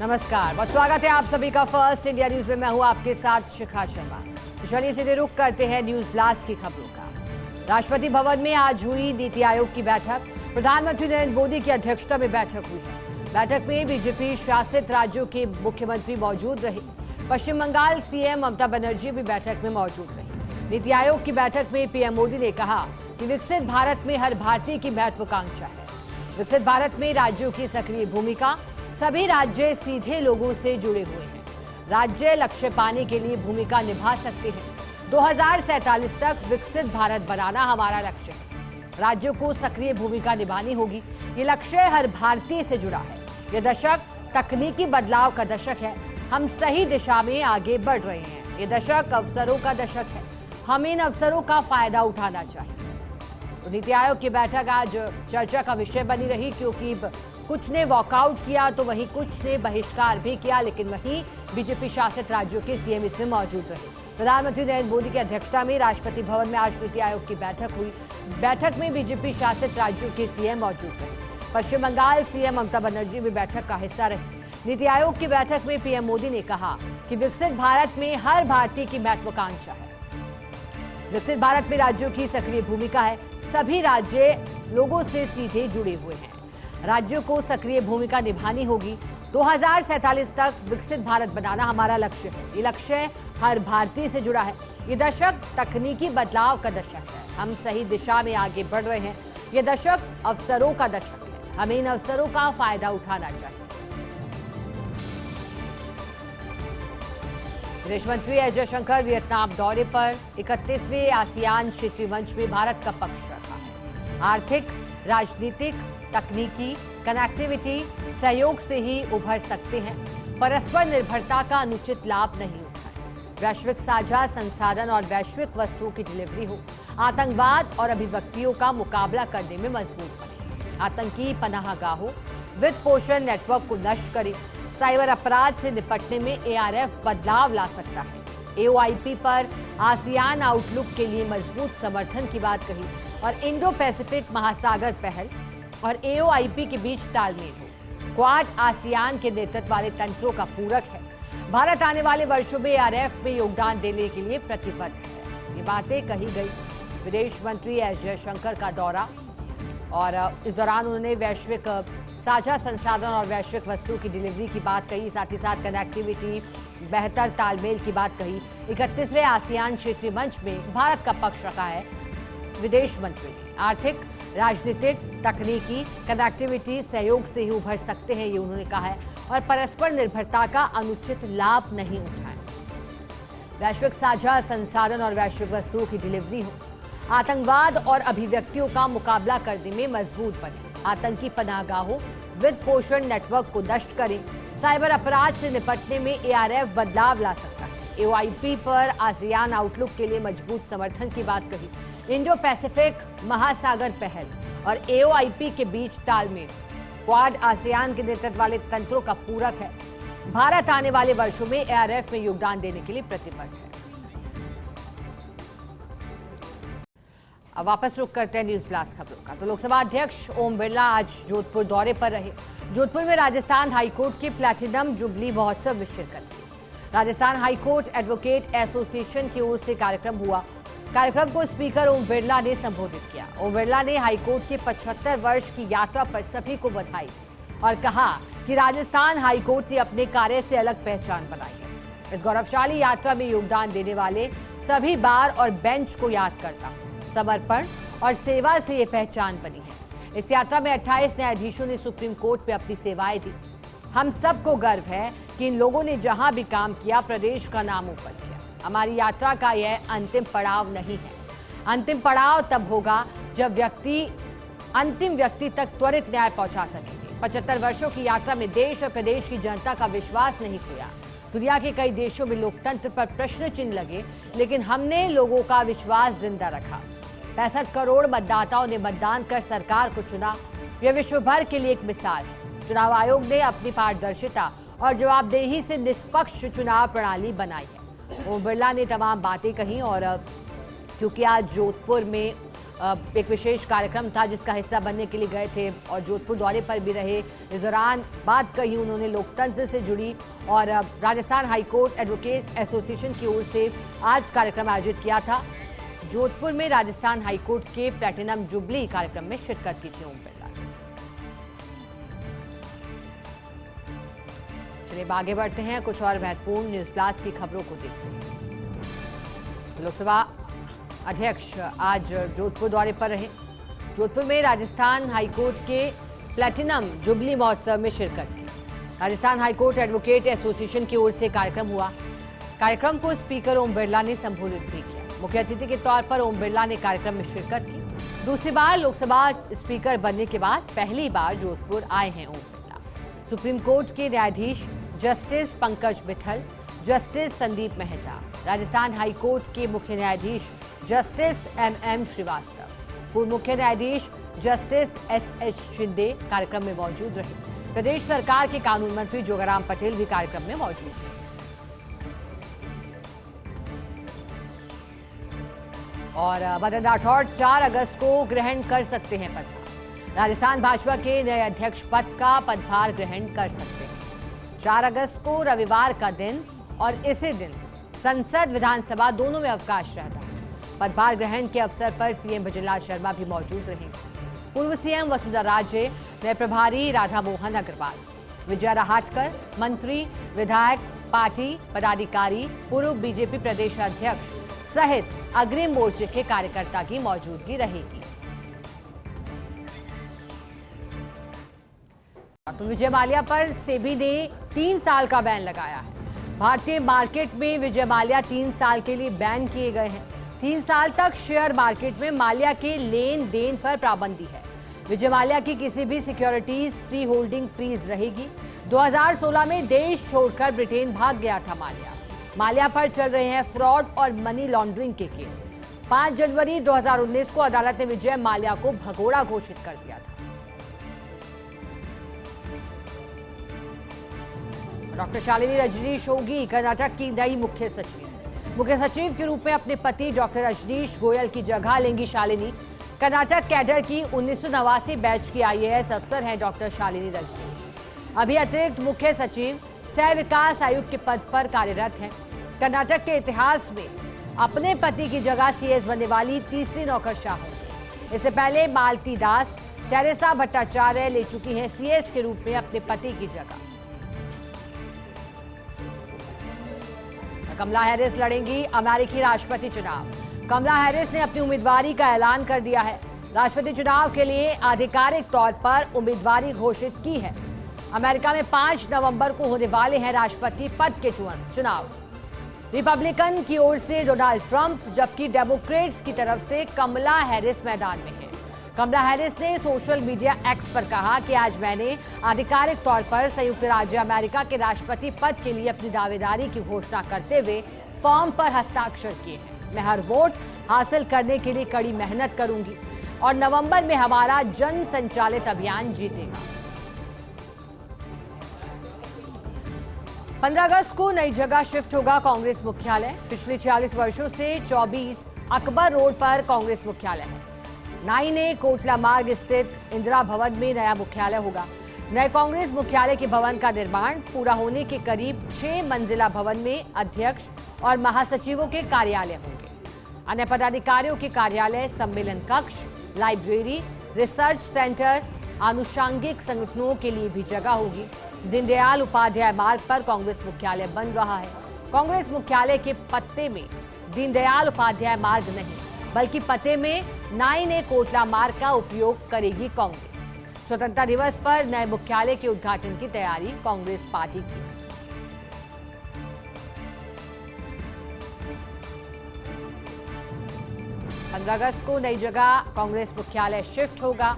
नमस्कार, बहुत स्वागत है आप सभी का फर्स्ट इंडिया न्यूज में। मैं हूं आपके साथ शिखा शर्मा। तो चलिए सीधे रुख करते हैं न्यूज ब्लास्ट की खबरों का। राष्ट्रपति भवन में आज हुई नीति आयोग की बैठक। प्रधानमंत्री नरेंद्र मोदी की अध्यक्षता में बैठक हुई है। बैठक में बीजेपी शासित राज्यों के मुख्यमंत्री मौजूद रहे। पश्चिम बंगाल सीएम ममता बनर्जी भी बैठक में मौजूद रही। नीति आयोग की बैठक में पीएम मोदी ने कहा कि विकसित भारत में हर भारतीय की महत्वाकांक्षा है। विकसित भारत में राज्यों की सक्रिय भूमिका। सभी राज्य सीधे लोगों से जुड़े हुए हैं। राज्य लक्ष्य पाने के लिए भूमिका निभा सकते हैं। 2047 तक विकसित भारत बनाना हमारा लक्ष्य है। राज्यों को सक्रिय भूमिका निभानी होगी। ये लक्ष्य हर भारतीय से जुड़ा है। ये दशक तकनीकी बदलाव का दशक है। हम सही दिशा में आगे बढ़ रहे हैं। ये दशक अवसरों का दशक है। हम इन अवसरों का फायदा उठाना चाहिए। तो नीति आयोग की बैठक आज चर्चा का विषय बनी रही, क्योंकि कुछ ने वॉकआउट किया तो वहीं कुछ ने बहिष्कार भी किया, लेकिन वहीं बीजेपी शासित राज्यों के सीएम इसमें मौजूद रहे। प्रधानमंत्री नरेंद्र मोदी की अध्यक्षता में राष्ट्रपति भवन में आज नीति आयोग की बैठक हुई। बैठक में बीजेपी शासित राज्यों के सीएम मौजूद रहे। पश्चिम बंगाल सीएम ममता बनर्जी भी बैठक का हिस्सा रहे। नीति आयोग की बैठक में पीएम मोदी ने कहा कि विकसित भारत में हर भारतीय की महत्वाकांक्षा है। विकसित भारत में राज्यों की सक्रिय भूमिका है। सभी राज्य लोगों से सीधे जुड़े हुए हैं। राज्यों को सक्रिय भूमिका निभानी होगी। 2047 तक विकसित भारत बनाना हमारा लक्ष्य है। ये लक्ष्य हर भारतीय से जुड़ा है। ये दशक तकनीकी बदलाव का दशक है। हम सही दिशा में आगे बढ़ रहे हैं। ये दशक अवसरों का दशक है। हमें इन अवसरों का फायदा उठाना चाहिए। विदेश मंत्री एस जयशंकर वियतनाम दौरे पर 31वें आसियान क्षेत्रीय मंच में भारत का पक्ष रखा है। आर्थिक, राजनीतिक, तकनीकी कनेक्टिविटी सहयोग से ही उभर सकते हैं। परस्पर निर्भरता का अनुचित लाभ नहीं उठाएं। वैश्विक साझा संसाधन और वैश्विक वस्तुओं की डिलीवरी हो। आतंकवाद और अभिव्यक्तियों का मुकाबला करने में मजबूत बने। आतंकी पनाहगाहों, वित्त पोषण नेटवर्क को नष्ट करें। साइबर अपराध से निपटने में एआरएफ बदलाव ला सकता है। एओआईपी पर आसियान आउटलुक के लिए मजबूत समर्थन की बात कही और इंडो पैसिफिक महासागर पहल और एओआईपी के बीच तालमेल हो। क्वाड आसियान के नेतृत्व वाले तंत्रों का पूरक है। भारत आने वाले वर्षों में एआरएफ में योगदान देने के लिए प्रतिबद्ध है। ये बातें कही गई। विदेश मंत्री एस जयशंकर का दौरा, और इस दौरान उन्होंने वैश्विक साझा संसाधन और वैश्विक वस्तुओं की डिलीवरी की बात कही। साथ ही साथ कनेक्टिविटी, बेहतर तालमेल की बात कही। 31वें आसियान क्षेत्रीय मंच में भारत का पक्ष रखा है विदेश मंत्री ने। आर्थिक, राजनीतिक, तकनीकी कनेक्टिविटी सहयोग से ही उभर सकते हैं, ये उन्होंने कहा है। और परस्पर निर्भरता का अनुचित लाभ नहीं उठाएं। वैश्विक साझा संसाधन और वैश्विक वस्तुओं की डिलीवरी हो। आतंकवाद और अभिव्यक्तियों का मुकाबला करने में मजबूत बने। आतंकी पनाहगाहों, वित्त पोषण नेटवर्क को नष्ट करें। साइबर अपराध से निपटने में एआरएफ बदलाव ला सकता है। एओआईपी पर आसियान आउटलुक के लिए मजबूत समर्थन की बात कही। इंडो पैसिफिक महासागर पहल और एओआईपी के बीच तालमेल। क्वाड आसियान के नेतृत्व वाले तंत्रों का पूरक है। भारत आने वाले वर्षों में एआरएफ में योगदान देने के लिए प्रतिबद्ध है। अब वापस रुक करते हैं न्यूज ब्लास्ट खबरों का। तो लोकसभा अध्यक्ष ओम बिरला आज जोधपुर दौरे पर रहे। जोधपुर में राजस्थान हाईकोर्ट के प्लैटिनम जुबली महोत्सव में शिरकत की। राजस्थान हाईकोर्ट एडवोकेट एसोसिएशन की ओर से कार्यक्रम हुआ। कार्यक्रम को स्पीकर ओम बिरला ने संबोधित किया। ओम बिरला ने हाईकोर्ट के 75 वर्ष की यात्रा पर सभी को बधाई और कहा कि राजस्थान हाईकोर्ट ने अपने कार्य से अलग पहचान बनाई है। इस गौरवशाली यात्रा में योगदान देने वाले सभी बार और बेंच को याद करता हूं। समर्पण और सेवा से ये पहचान बनी है। इस यात्रा में 28 न्यायाधीशों ने सुप्रीम कोर्ट में अपनी सेवाएं दी। हम सबको गर्व है कि इन लोगों ने जहां भी काम किया, प्रदेश का नाम ऊपर किया। हमारी यात्रा का यह अंतिम पड़ाव नहीं है। अंतिम पड़ाव तब होगा जब अंतिम व्यक्ति तक त्वरित न्याय पहुंचा सकेंगे। 75 वर्षों की यात्रा में देश और प्रदेश की जनता का विश्वास नहीं खोया। दुनिया के कई देशों में लोकतंत्र पर प्रश्न चिन्ह लगे, लेकिन हमने लोगों का विश्वास जिंदा रखा। 65 करोड़ मतदाताओं ने मतदान कर सरकार को चुना। यह विश्व भर के लिए एक मिसाल है। चुनाव आयोग ने अपनी पारदर्शिता और जवाबदेही से निष्पक्ष चुनाव प्रणाली बनाई है। ओम बिरला ने तमाम बातें कही और क्योंकि आज जोधपुर में एक विशेष कार्यक्रम था जिसका हिस्सा बनने के लिए गए थे और जोधपुर दौरे पर भी रहे। इस दौरान बात कही उन्होंने लोकतंत्र से जुड़ी और राजस्थान हाईकोर्ट एडवोकेट एसोसिएशन की ओर से आज कार्यक्रम आयोजित किया था। जोधपुर में राजस्थान हाईकोर्ट के प्लैटिनम जुबली कार्यक्रम में शिरकत की थी ओम बिरला ने। चलिए आगे बढ़ते हैं, कुछ और महत्वपूर्ण न्यूज प्लस की खबरों को देखते हैं। लोकसभा अध्यक्ष आज जोधपुर दौरे पर रहे। जोधपुर में राजस्थान हाईकोर्ट के प्लैटिनम जुबली महोत्सव में शिरकत की। राजस्थान हाईकोर्ट एडवोकेट एसोसिएशन की ओर से कार्यक्रम हुआ। कार्यक्रम को स्पीकर ओम बिरला ने संबोधित भी किया। मुख्य अतिथि के तौर पर ओम बिरला ने कार्यक्रम में शिरकत की। दूसरी बार लोकसभा स्पीकर बनने के बाद पहली बार जोधपुर आए हैं ओम बिरला। सुप्रीम कोर्ट के न्यायाधीश justice Pankaj Mittal, justice Sandeep Mehta, Rajasthan high court के मुख्य न्यायाधीश जस्टिस MM श्रीवास्तव, पूर्व मुख्य न्यायाधीश जस्टिस SS शिंदे कार्यक्रम में मौजूद रहे। प्रदेश सरकार के कानून मंत्री जोगाराम पटेल भी कार्यक्रम में मौजूद थे। और मदन राठौड़ 4 अगस्त को ग्रहण कर सकते हैं पदभार। राजस्थान भाजपा के नए अध्यक्ष पद का पदभार ग्रहण कर सकते हैं। 4 अगस्त को रविवार का दिन और इसी दिन संसद विधानसभा दोनों में अवकाश रहता है। पदभार ग्रहण के अवसर पर सीएम भजनलाल शर्मा भी मौजूद रहेंगे। पूर्व सीएम वसुंधरा राजे, नए प्रभारी राधा मोहन अग्रवाल, विजय राहटकर, मंत्री, विधायक, पार्टी पदाधिकारी, पूर्व बीजेपी प्रदेश अध्यक्ष सहित अग्रिम मोर्चे के कार्यकर्ता की मौजूदगी रहेगी। तो विजय माल्या पर सेबी ने 3 साल का बैन लगाया है। भारतीय मार्केट में विजय माल्या 3 साल के लिए बैन किए गए हैं। 3 साल तक शेयर मार्केट में माल्या के लेन देन पर पाबंदी है। विजय माल्या की किसी भी सिक्योरिटीज फ्री होल्डिंग फ्रीज रहेगी। 2016 में देश छोड़कर ब्रिटेन भाग गया था माल्या। माल्या पर चल रहे हैं फ्रॉड और मनी लॉन्ड्रिंग के केस। 5 जनवरी 2019 को अदालत ने विजय माल्या को भगोड़ा घोषित कर दिया था। डॉक्टर शालिनी रजनीश होगी कर्नाटक की नई मुख्य सचिव। मुख्य सचिव के रूप में अपने पति डॉक्टर रजनीश गोयल की जगह लेंगी शालिनी। कर्नाटक कैडर की 1989 बैच की IAS अफसर हैं डॉक्टर शालिनी रजनीश। अभी अतिरिक्त मुख्य सचिव सह विकास आयुक्त के पद पर कार्यरत हैं। कर्नाटक के इतिहास में अपने पति की जगह CS बनने वाली तीसरी नौकरशाह होंगी। इससे पहले मालती दास, टेरेसा भट्टाचार्य ले चुकी हैं CS के रूप में अपने पति की जगह। कमला हैरिस लड़ेंगी अमेरिकी राष्ट्रपति चुनाव। कमला हैरिस ने अपनी उम्मीदवारी का ऐलान कर दिया है। राष्ट्रपति चुनाव के लिए आधिकारिक तौर पर उम्मीदवारी घोषित की है। अमेरिका में 5 नवंबर को होने वाले हैं राष्ट्रपति पद के चुनाव। रिपब्लिकन की ओर से डोनाल्ड ट्रंप, जबकि डेमोक्रेट्स की तरफ से कमला हैरिस मैदान में है। कमला हैरिस ने सोशल मीडिया X पर कहा कि आज मैंने आधिकारिक तौर पर संयुक्त राज्य अमेरिका के राष्ट्रपति पद के लिए अपनी दावेदारी की घोषणा करते हुए फॉर्म पर हस्ताक्षर किए हैं। मैं हर वोट हासिल करने के लिए कड़ी मेहनत करूंगी और नवंबर में हमारा जन संचालित अभियान जीतेगा। 15 अगस्त को नई जगह शिफ्ट होगा कांग्रेस मुख्यालय। पिछले 46 वर्षों से 24 अकबर रोड पर कांग्रेस मुख्यालय है। 9A कोटला मार्ग स्थित इंदिरा भवन में नया मुख्यालय होगा। नए कांग्रेस मुख्यालय के भवन का निर्माण पूरा होने के करीब 6 मंजिला भवन में अध्यक्ष और महासचिवों के कार्यालय होंगे। अन्य पदाधिकारियों के कार्यालय, सम्मेलन कक्ष, लाइब्रेरी, रिसर्च सेंटर, आनुषंगिक संगठनों के लिए भी जगह होगी। दीनदयाल उपाध्याय मार्ग पर कांग्रेस मुख्यालय बन रहा है। कांग्रेस मुख्यालय के पत्ते में दीनदयाल उपाध्याय मार्ग नहीं, बल्कि पते में 9A कोटला मार्ग का उपयोग करेगी कांग्रेस। स्वतंत्रता दिवस पर नए मुख्यालय के उद्घाटन की तैयारी कांग्रेस पार्टी की। पंद्रह अगस्त को नई जगह कांग्रेस मुख्यालय शिफ्ट होगा।